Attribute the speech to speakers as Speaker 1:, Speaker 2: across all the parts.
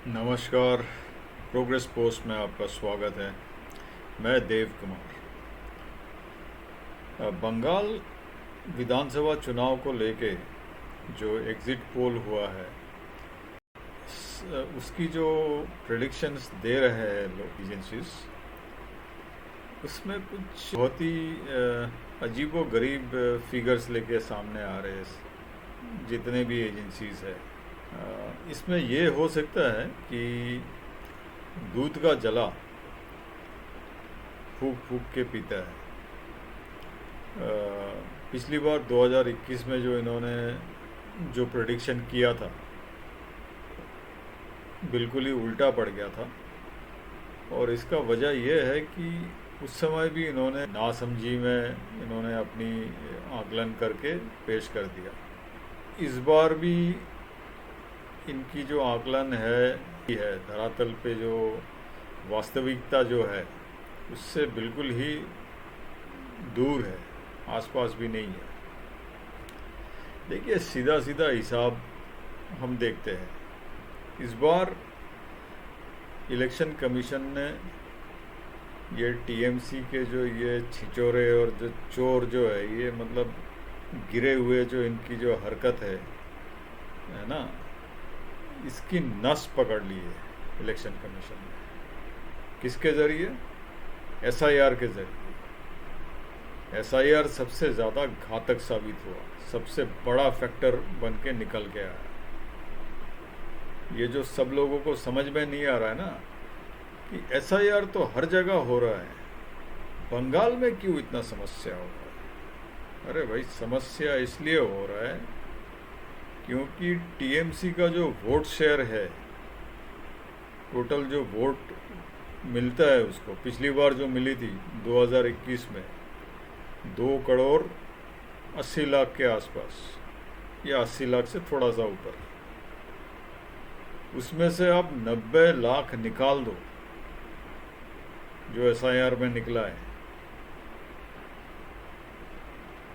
Speaker 1: नमस्कार। Progress post में आपका स्वागत है। मैं देव कुमार। बंगाल विधानसभा चुनाव को लेके जो एग्ज़िट पोल हुआ है उसकी जो प्रेडिक्शंस दे रहे हैं लोग एजेंसीज, उसमें कुछ बहुत ही अजीबो गरीब फिगर्स लेके सामने आ रहे हैं जितने भी एजेंसीज है। इसमें ये हो सकता है कि दूध का जला फूक फूक के पीता है। पिछली बार 2021 में जो इन्होंने जो प्रेडिक्शन किया था बिल्कुल ही उल्टा पड़ गया था, और इसका वजह यह है कि उस समय भी इन्होंने नासमझी में इन्होंने अपनी आकलन करके पेश कर दिया। इस बार भी इनकी जो आकलन है धरातल पे जो वास्तविकता जो है उससे बिल्कुल ही दूर है, आसपास भी नहीं है। देखिए, सीधा सीधा हिसाब हम देखते हैं। इस बार इलेक्शन कमीशन ने ये टीएमसी के जो ये छिचोरे और जो चोर जो है, ये मतलब गिरे हुए जो इनकी जो हरकत है ना, इसकी नस पकड़ ली है इलेक्शन कमीशन ने। किसके ज़रिए? एसआईआर के ज़रिए। एसआईआर सबसे ज़्यादा घातक साबित हुआ, सबसे बड़ा फैक्टर बन के निकल के आया। ये जो सब लोगों को समझ में नहीं आ रहा है ना कि एसआईआर तो हर जगह हो रहा है, बंगाल में क्यों इतना समस्या हो रहा है? अरे भाई, समस्या इसलिए हो रहा है क्योंकि टीएमसी का जो वोट शेयर है, टोटल जो वोट मिलता है उसको, पिछली बार जो मिली थी 2021 में 2 करोड़ 80 लाख के आसपास, या 80 लाख से थोड़ा सा ऊपर, उसमें से आप 90 लाख निकाल दो जो एसआईआर में निकला है।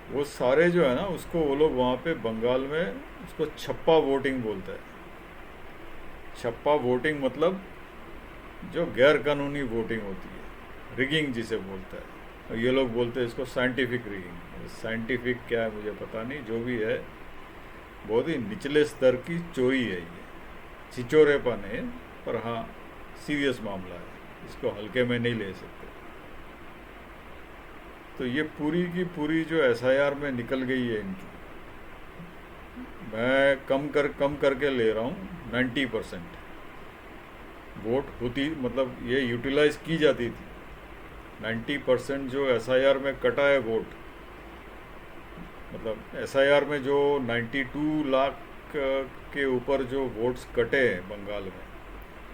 Speaker 1: वो सारे जो है ना, उसको वो लोग वहाँ पे बंगाल में उसको छप्पा वोटिंग बोलते हैं। छप्पा वोटिंग मतलब जो गैर कानूनी वोटिंग होती है, रिगिंग जिसे बोलता है, और ये लोग बोलते हैं इसको साइंटिफिक रिगिंग। साइंटिफिक क्या है मुझे पता नहीं, जो भी है बहुत ही निचले स्तर की चोरी है ये, छिचोरेपन है, पर हाँ सीरियस मामला है, इसको हल्के में नहीं ले सकते। तो ये पूरी की पूरी जो एसआईआर में निकल गई है इनकी, मैं कम करके ले रहा हूँ, 90% वोट होती, मतलब ये यूटिलाइज की जाती थी। 90% जो एसआईआर में कटा है वोट, मतलब एसआईआर में जो 92 लाख के ऊपर जो वोट्स कटे हैं बंगाल में,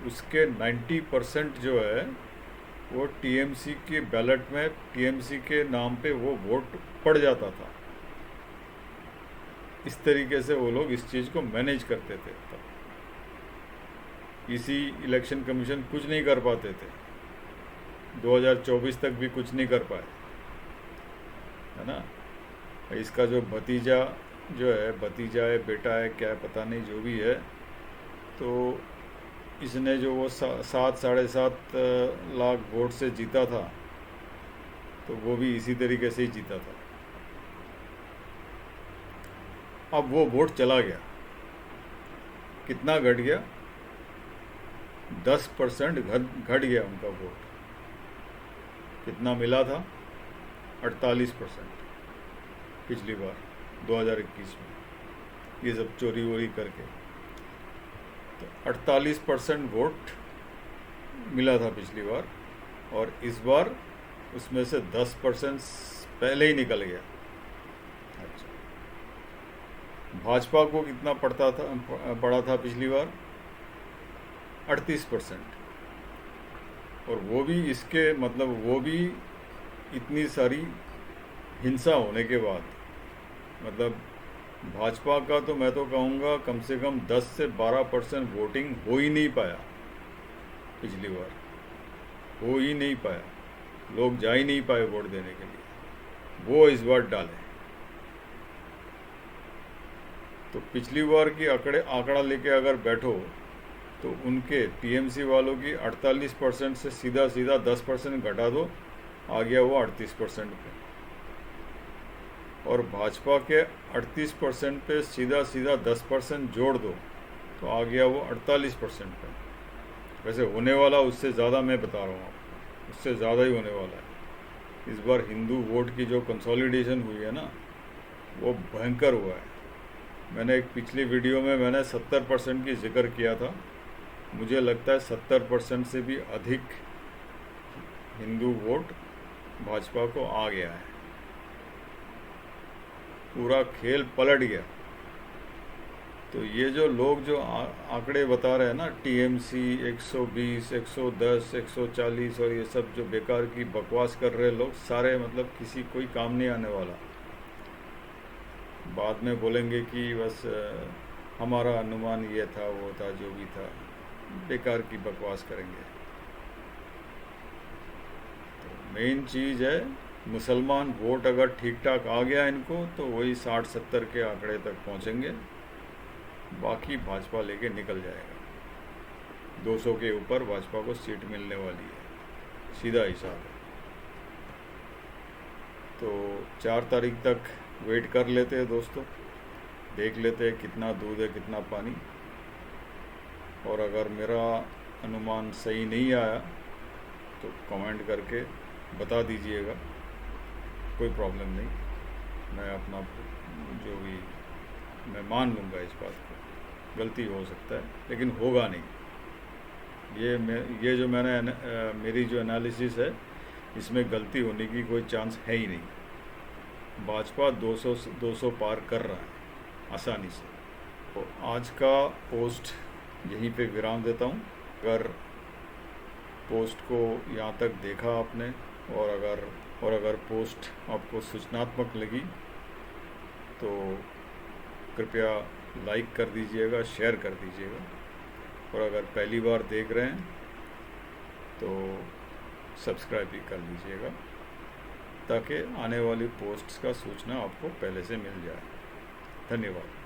Speaker 1: उसके 90% जो है वो टीएमसी के बैलेट में, टीएमसी के नाम पे वो वोट पड़ जाता था। इस तरीके से वो लोग इस चीज़ को मैनेज करते थे। तब इसी इलेक्शन कमीशन कुछ नहीं कर पाते थे, 2024 तक भी कुछ नहीं कर पाए, है ना। इसका जो भतीजा जो है, भतीजा है बेटा है क्या पता नहीं, जो भी है, तो इसने जो वो 7-7.5 लाख वोट से जीता था, तो वो भी इसी तरीके से ही जीता था। अब वो वोट चला गया, कितना घट गया? 10% घट गया उनका वोट। कितना मिला था? 48% पिछली बार 2021 में, ये सब चोरी वोरी करके। तो 48% वोट मिला था पिछली बार, और इस बार उसमें से 10% पहले ही निकल गया। अच्छा, भाजपा को कितना पड़ा था पिछली बार? 38%। और वो भी इसके, मतलब वो भी इतनी सारी हिंसा होने के बाद, मतलब भाजपा का तो मैं तो कहूँगा कम से कम 10 से 12% वोटिंग हो ही नहीं पाया पिछली बार, हो ही नहीं पाया, लोग जा ही नहीं पाए वोट देने के लिए, वो इस बार डाले। तो पिछली बार की आंकड़ा लेके अगर बैठो तो उनके टीएमसी वालों की 48% से सीधा सीधा 10% घटा दो, आ गया वो 38% पे। और भाजपा के 38% पे सीधा सीधा 10% जोड़ दो तो आ गया वो 48% पे। वैसे होने वाला उससे ज़्यादा मैं बता रहा हूँ आपको, उससे ज़्यादा ही होने वाला है। इस बार हिंदू वोट की जो कंसोलिडेशन हुई है ना, वो भयंकर हुआ है। मैंने एक पिछली वीडियो में मैंने 70% की जिक्र किया था। मुझे लगता है 70% से भी अधिक हिंदू वोट भाजपा को आ गया है। पूरा खेल पलट गया। तो ये जो लोग जो आंकड़े बता रहे हैं ना, टीएमसी 120, 110, 140 और ये सब जो बेकार की बकवास कर रहे लोग, सारे मतलब किसी कोई काम नहीं आने वाला। बाद में बोलेंगे कि बस हमारा अनुमान ये था, वो था, जो भी था, बेकार की बकवास करेंगे। तो मेन चीज़ है, मुसलमान वोट अगर ठीक ठाक आ गया इनको तो वही 60-70 के आंकड़े तक पहुंचेंगे, बाकी भाजपा लेके निकल जाएगा। 200 के ऊपर भाजपा को सीट मिलने वाली है, सीधा हिसाब है। तो 4 तारीख तक वेट कर लेते हैं दोस्तों, देख लेते हैं कितना दूध है कितना पानी। और अगर मेरा अनुमान सही नहीं आया तो कमेंट करके बता दीजिएगा, कोई प्रॉब्लम नहीं। मैं अपना जो भी मैं मान लूँगा इस बात को, गलती हो सकता है लेकिन होगा नहीं। ये जो मेरी जो एनालिसिस है, इसमें गलती होने की कोई चांस है ही नहीं। भाजपा 200 पार कर रहा है आसानी से। तो आज का पोस्ट यहीं पे विराम देता हूँ। अगर पोस्ट को यहाँ तक देखा आपने और अगर पोस्ट आपको सूचनात्मक लगी तो कृपया लाइक कर दीजिएगा, शेयर कर दीजिएगा। और अगर पहली बार देख रहे हैं तो सब्सक्राइब भी कर लीजिएगा, ताकि आने वाली पोस्ट्स का सूचना आपको पहले से मिल जाए। धन्यवाद।